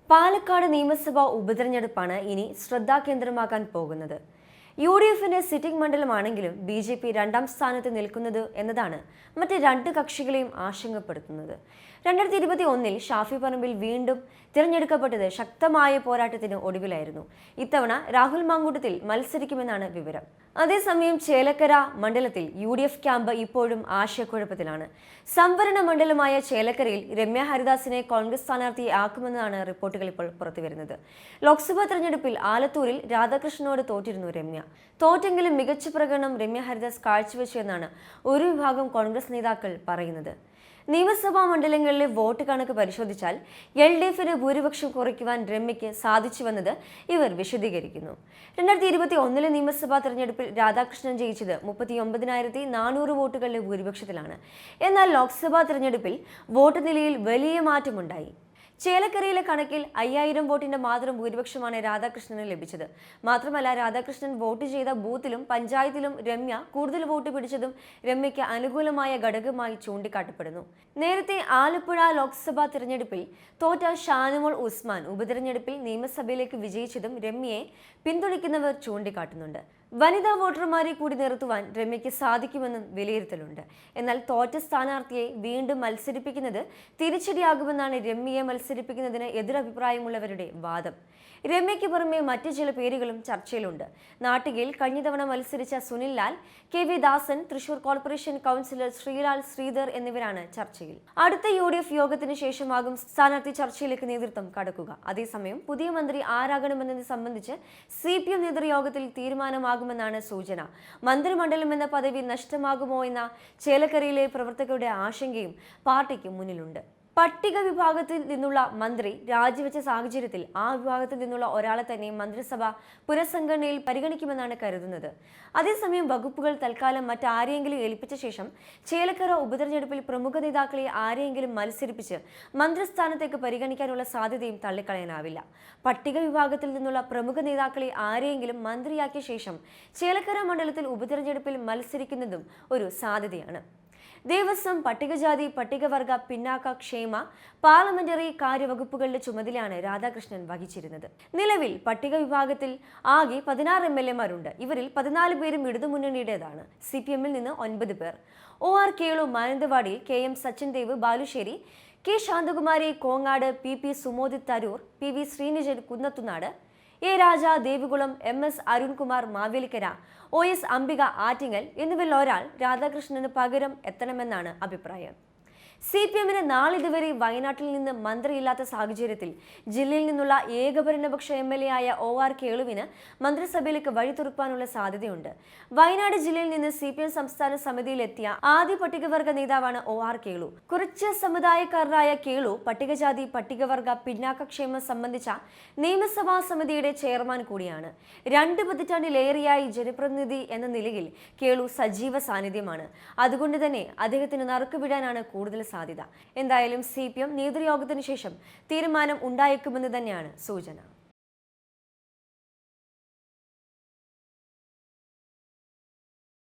പാലക്കാട് നിയമസഭാ ഉപതെരഞ്ഞെടുപ്പാണ് ഇനി ശ്രദ്ധാകേന്ദ്രമാകാൻ പോകുന്നത്. UDFിന്റെ സിറ്റിംഗ് മണ്ഡലമാണെങ്കിലും BJP രണ്ടാം സ്ഥാനത്ത് നിൽക്കുന്നത് എന്നതാണ് മറ്റ് രണ്ട് കക്ഷികളെയും ആശങ്കപ്പെടുത്തുന്നത്. 2021 ഷാഫി പറമ്പിൽ വീണ്ടും തിരഞ്ഞെടുക്കപ്പെട്ടത് ശക്തമായ പോരാട്ടത്തിന് ഒടുവിലായിരുന്നു. ഇത്തവണ രാഹുൽ മാങ്കൂട്ടത്തിൽ മത്സരിക്കുമെന്നാണ് വിവരം. അതേസമയം ചേലക്കര മണ്ഡലത്തിൽ UDF ക്യാമ്പ് ഇപ്പോഴും ആശയക്കുഴപ്പത്തിലാണ്. സംവരണ മണ്ഡലമായ ചേലക്കരയിൽ രമ്യ ഹരിദാസിനെ കോൺഗ്രസ് സ്ഥാനാർത്ഥിയെ ആക്കുമെന്നാണ് റിപ്പോർട്ടുകൾ ഇപ്പോൾ പുറത്തുവരുന്നത്. ലോക്സഭാ തെരഞ്ഞെടുപ്പിൽ ആലത്തൂരിൽ രാധാകൃഷ്ണനോട് തോറ്റിരുന്നു രമ്യ. തോറ്റെങ്കിലും മികച്ച പ്രകടനം രമ്യ ഹരിദാസ് കാഴ്ചവെച്ചു എന്നാണ് ഒരു വിഭാഗം കോൺഗ്രസ് നേതാക്കൾ പറയുന്നത്. നിയമസഭാ മണ്ഡലങ്ങളിലെ വോട്ട് കണക്ക് പരിശോധിച്ചാൽ LDFിന് ഭൂരിപക്ഷം കുറയ്ക്കുവാൻ രമ്യയ്ക്ക് സാധിച്ചുവെന്നത് ഇവർ വിശദീകരിക്കുന്നു. 2021 നിയമസഭാ തെരഞ്ഞെടുപ്പിൽ രാധാകൃഷ്ണൻ ജയിച്ചത് 39,400 വോട്ടുകളുടെ ഭൂരിപക്ഷത്തിലാണ്. എന്നാൽ ലോക്സഭാ തെരഞ്ഞെടുപ്പിൽ വോട്ട് നിലയിൽ വലിയ മാറ്റമുണ്ടായി. ചേലക്കരയിലെ കണക്കിൽ 5000 വോട്ടിന്റെ മാത്രം ഭൂരിപക്ഷമാണ് രാധാകൃഷ്ണന് ലഭിച്ചത്. മാത്രമല്ല, രാധാകൃഷ്ണൻ വോട്ട് ചെയ്ത ബൂത്തിലും പഞ്ചായത്തിലും രമ്യ കൂടുതൽ വോട്ട് പിടിച്ചതും രമ്യയ്ക്ക് അനുകൂലമായ ഘടകമായി ചൂണ്ടിക്കാട്ടപ്പെടുന്നു. നേരത്തെ ആലപ്പുഴ ലോക്സഭാ തിരഞ്ഞെടുപ്പിൽ തോറ്റ ഷാനിമോൾ ഉസ്മാൻ ഉപതെരഞ്ഞെടുപ്പിൽ നിയമസഭയിലേക്ക് വിജയിച്ചതും രമ്യയെ പിന്തുണയ്ക്കുന്നവർ ചൂണ്ടിക്കാട്ടുന്നുണ്ട്. വനിതാ വോട്ടർമാരെ കൂടി നിർത്തുവാൻ രമ്യയ്ക്ക് സാധിക്കുമെന്നും വിലയിരുത്തലുണ്ട്. എന്നാൽ തോറ്റ സ്ഥാനാർത്ഥിയെ വീണ്ടും മത്സരിപ്പിക്കുന്നത് തിരിച്ചടിയാകുമെന്നാണ് രമ്യയെ മത്സരിപ്പിക്കുന്നതിന് എതിരഭിപ്രായമുള്ളവരുടെ വാദം. രമ്യയ്ക്ക് പുറമെ മറ്റു ചില പേരുകളും ചർച്ചയിലുണ്ട്. നാട്ടികയിൽ കഴിഞ്ഞ തവണ മത്സരിച്ച സുനിൽ ലാൽ, KV ദാസൻ, തൃശൂർ കോർപ്പറേഷൻ കൗൺസിലർ ശ്രീലാൽ ശ്രീധർ എന്നിവരാണ് ചർച്ചയിൽ. അടുത്ത UDF യോഗത്തിന് ശേഷമാകും സ്ഥാനാർത്ഥി ചർച്ചയിലേക്ക് നേതൃത്വം കടക്കുക. അതേസമയം പുതിയ മന്ത്രി ആരാകണമെന്നത് സംബന്ധിച്ച് CPM നേതൃയോഗത്തിൽ തീരുമാനമാകുമെന്നാണ് സൂചന. മന്ത്രിമണ്ഡലം എന്ന പദവി നഷ്ടമാകുമോ എന്ന ചേലക്കരയിലെ പ്രവർത്തകരുടെ ആശങ്കയും പാർട്ടിക്ക് മുന്നിലുണ്ട്. പട്ടിക വിഭാഗത്തിൽ നിന്നുള്ള മന്ത്രി രാജിവെച്ച സാഹചര്യത്തിൽ ആ വിഭാഗത്തിൽ നിന്നുള്ള ഒരാളെ തന്നെ മന്ത്രിസഭ പുനഃസംഘടനയിൽ പരിഗണിക്കുമെന്നാണ് കരുതുന്നത്. അതേസമയം വകുപ്പുകൾ തൽക്കാലം മറ്റാരെയെങ്കിലും ഏൽപ്പിച്ച ശേഷം ചേലക്കര ഉപതെരഞ്ഞെടുപ്പിൽ പ്രമുഖ നേതാക്കളെ ആരെയെങ്കിലും മത്സരിപ്പിച്ച് മന്ത്രിസ്ഥാനത്തേക്ക് പരിഗണിക്കാനുള്ള സാധ്യതയും തള്ളിക്കളയാനാവില്ല. പട്ടിക വിഭാഗത്തിൽ നിന്നുള്ള പ്രമുഖ നേതാക്കളെ ആരെയെങ്കിലും മന്ത്രിയാക്കിയ ശേഷം ചേലക്കര മണ്ഡലത്തിൽ ഉപതെരഞ്ഞെടുപ്പിൽ മത്സരിക്കുന്നതും ഒരു സാധ്യതയാണ്. ദേവസ്വം, പട്ടികജാതി, പട്ടികവർഗ, പിന്നാക്ക ക്ഷേമ, പാർലമെന്ററി കാര്യവകുപ്പുകളുടെ ചുമതലയാണ് രാധാകൃഷ്ണൻ വഹിച്ചിരുന്നത്. നിലവിൽ പട്ടിക വിഭാഗത്തിൽ ആകെ 16 MLA-മാരുണ്ട്. ഇവരിൽ 14 പേരും ഇടതുമുന്നണിയുടേതാണ്. CPM-ൽ നിന്ന് 9 പേർ. OR കേളു മാനന്തവാടിയിൽ, KM Sachin Dev Balussery, K Shanthakumari Kongad, PP സുമോദിത് Tharoor, PV Sreenijan Kunnathunad, A Raja Devikulam, MS Arunkumar Mavelikkara, OS Ambika Attingal എന്നിവരിൽ ഒരാൾ രാധാകൃഷ്ണന് പകരം എത്തണമെന്നാണ് അഭിപ്രായം. CPM-ന് നാളിതുവരെ വയനാട്ടിൽ നിന്ന് മന്ത്രിയില്ലാത്ത സാഹചര്യത്തിൽ ജില്ലയിൽ നിന്നുള്ള ഏകഭരണപക്ഷ MLA ആയ OR കേളുവിന് മന്ത്രിസഭയിലേക്ക് വഴി തുറക്കാനുള്ള സാധ്യതയുണ്ട്. വയനാട് ജില്ലയിൽ നിന്ന് CPM സംസ്ഥാന സമിതിയിലെത്തിയ ആദ്യ പട്ടികവർഗ നേതാവാണ് OR കേളു. കുറച്ച് സമുദായക്കാരനായ കേളു പട്ടികജാതി, പട്ടികവർഗ, പിന്നാക്കക്ഷേമം സംബന്ധിച്ച നിയമസഭാ സമിതിയുടെ ചെയർമാൻ കൂടിയാണ്. 2 പതിറ്റാണ്ടിലേറെയായി ജനപ്രതിനിധി എന്ന നിലയിൽ കേളു സജീവ സാന്നിധ്യമാണ്. അതുകൊണ്ട് തന്നെ അദ്ദേഹത്തിന് നറുക്കുവിടാനാണ് കൂടുതൽ സാധ്യത. എന്തായാലും CPM നേതൃയോഗത്തിന് ശേഷം തീരുമാനം ഉണ്ടായേക്കുമെന്ന് തന്നെയാണ് സൂചന.